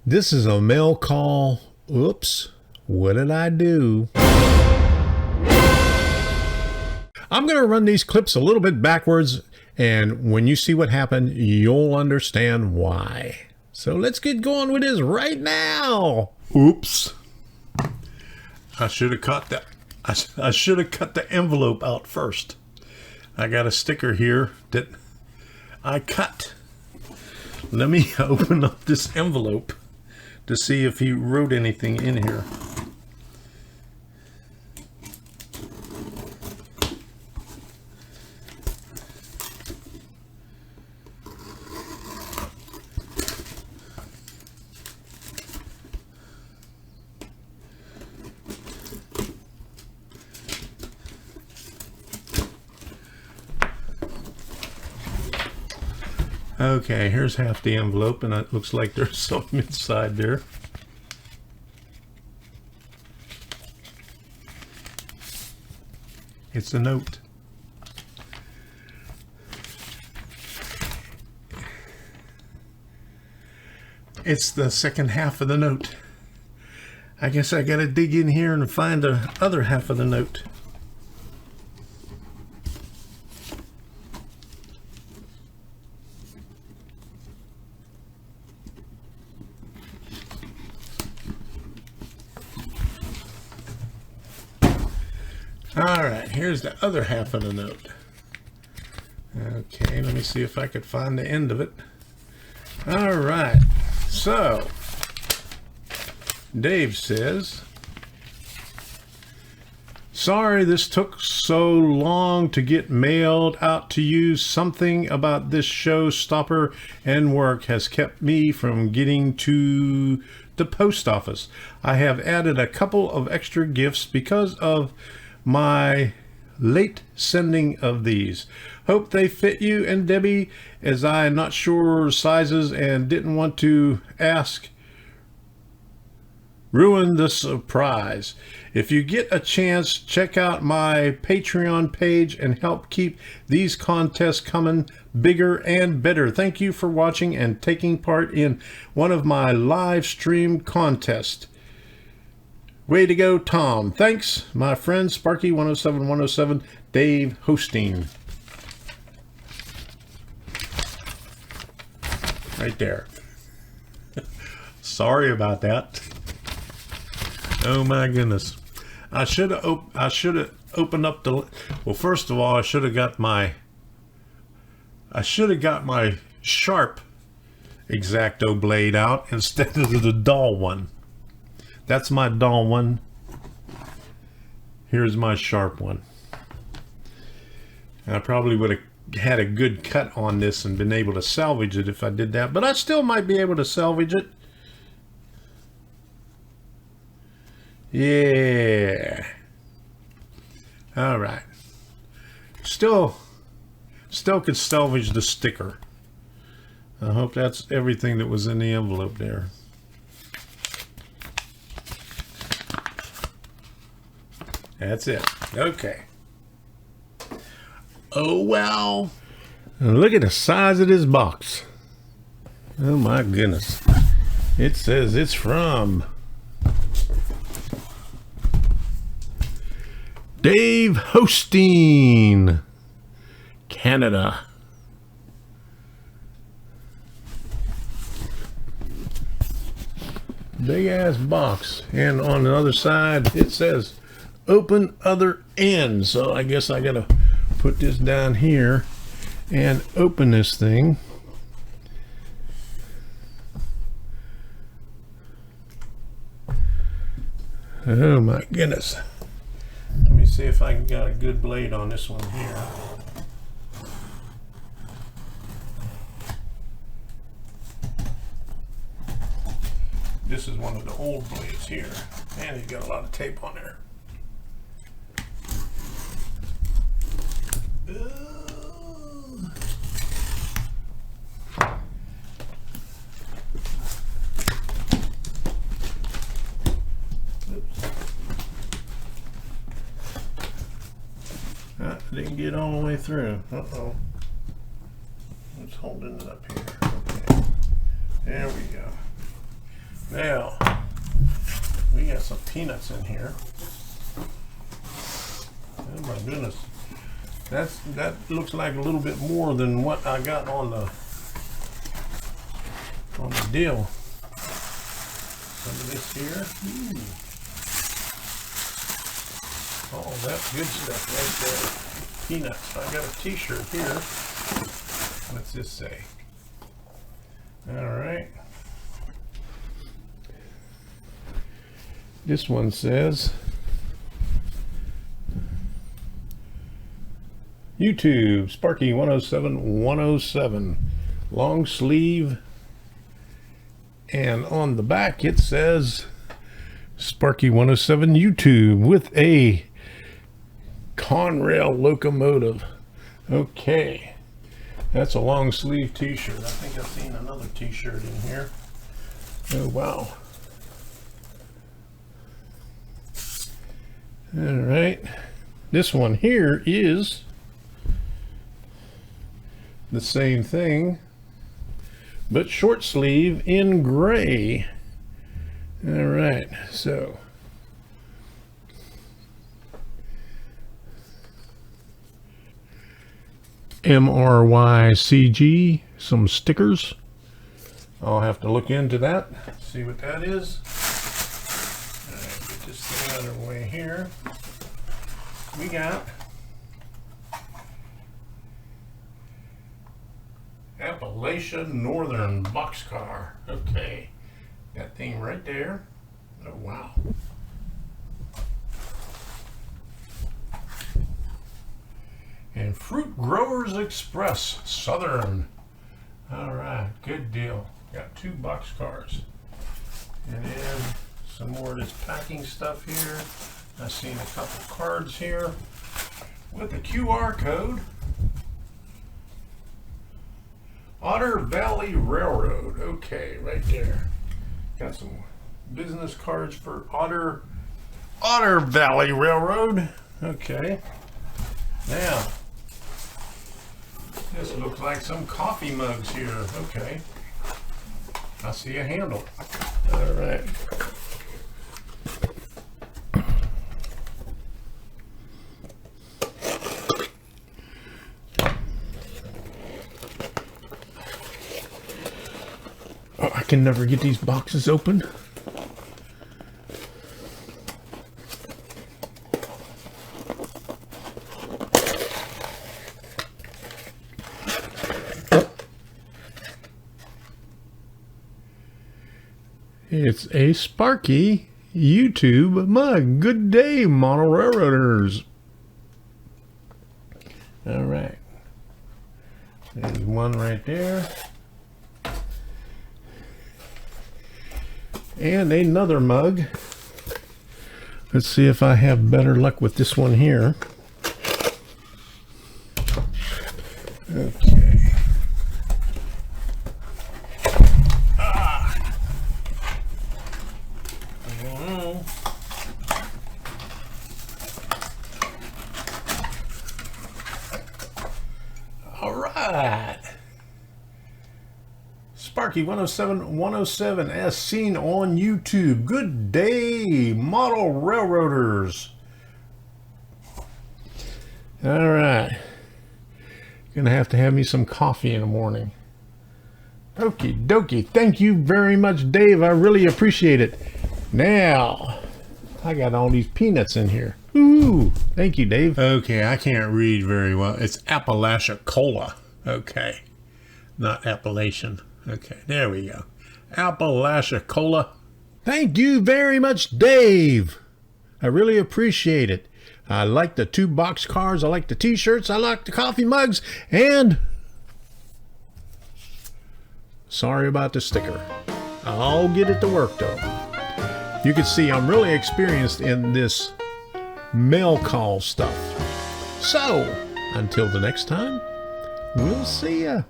This is a mail call. Oops, what did I do? I'm going to run these clips a little bit backwards, and when you see what happened, you'll understand why. So let's get going with this right now. Oops. I should have cut that. I should have cut the envelope out first. I got a sticker here that I cut. Let me open up this envelope to see if he wrote anything in here. Okay, here's half the envelope, and it looks like there's something inside there. It's a note. It's the second half of the note. I guess I gotta dig in here and find the other half of the note. Alright, here's the other half of the note. Okay, let me see if I could find the end of it. Alright, so Dave says, sorry this took so long to get mailed out to you. Something about this showstopper and work has kept me from getting to the post office. I have added a couple of extra gifts because of my late sending of these. Hope they fit you and Debbie, as I am not sure sizes and didn't want to ruin the surprise. If you get a chance, check out my Patreon page and help keep these contests coming bigger and better. Thank you for watching and taking part in one of my live stream contests. Way to go, Tom. Thanks, my friend Sparky107107, Dave Hosting. Right there. Sorry about that. Oh my goodness. I should have opened up the, well, first of all, I should have got my sharp X-Acto blade out instead of the dull one. That's my dull one. Here's my sharp one. I probably would have had a good cut on this and been able to salvage it if I did that, but I still might be able to salvage it. Yeah. All right. Still could salvage the sticker. I hope that's everything that was in the envelope there. That's it. Okay. Oh, well. Look at the size of this box. Oh, my goodness. It says it's from Dave Hosting, Canada. Big ass box. And on the other side, it says open other end. So I guess I gotta put this down here and open this thing. Oh my goodness. Let me see if I can get a good blade on this one here. This is one of the old blades here. And it's got a lot of tape on there. Didn't get all the way through. Uh-oh. It's holding it up here. Okay. There we go. Now, we got some peanuts in here. Oh my goodness. That looks like a little bit more than what I got on the deal. Some of this here. Oh, that's good stuff right there. Peanuts. I got a t-shirt here. What's this say? Alright. This one says YouTube Sparky 107 long sleeve, and on the back it says Sparky 107 YouTube with a Conrail locomotive. Okay, that's a long sleeve t-shirt. I think I've seen another t-shirt in here. Oh wow. All right, this one here is the same thing, but short sleeve in gray. All right, so MRYCG, some stickers. I'll have to look into that, see what that is. All right, get this thing out of the way here. We got Appalachian Northern boxcar. Okay, that thing right there. Oh wow. And Fruit Growers Express Southern. All right, good deal. Got 2 boxcars. And then some more of this packing stuff here. I've seen a couple cards here with a QR code. Otter Valley Railroad. Okay, right there. Got some business cards for Otter Valley Railroad. Okay. Now, this looks like some coffee mugs here. Okay. I see a handle. All right. Oh, I can never get these boxes open. It's a Sparky YouTube mug. Good day, model railroaders. All right. There's one right there. And another mug. Let's see if I have better luck with this one here. Okay. All right. Sparky 107 as seen on YouTube. Good day, model railroaders. All right. Gonna have to have me some coffee in the morning. Okie dokie. Thank you very much, Dave. I really appreciate it. Now, I got all these peanuts in here. Ooh, thank you, Dave. Okay, I can't read very well. It's Appalachia Cola. Okay, not Appalachian. Okay, there we go. Appalachia Cola. Thank you very much, Dave. I really appreciate it. I like the 2 box cars. I like the t-shirts. I like the coffee mugs. And sorry about the sticker. I'll get it to work, though. You can see I'm really experienced in this mail call stuff. So, until the next time, we'll see ya.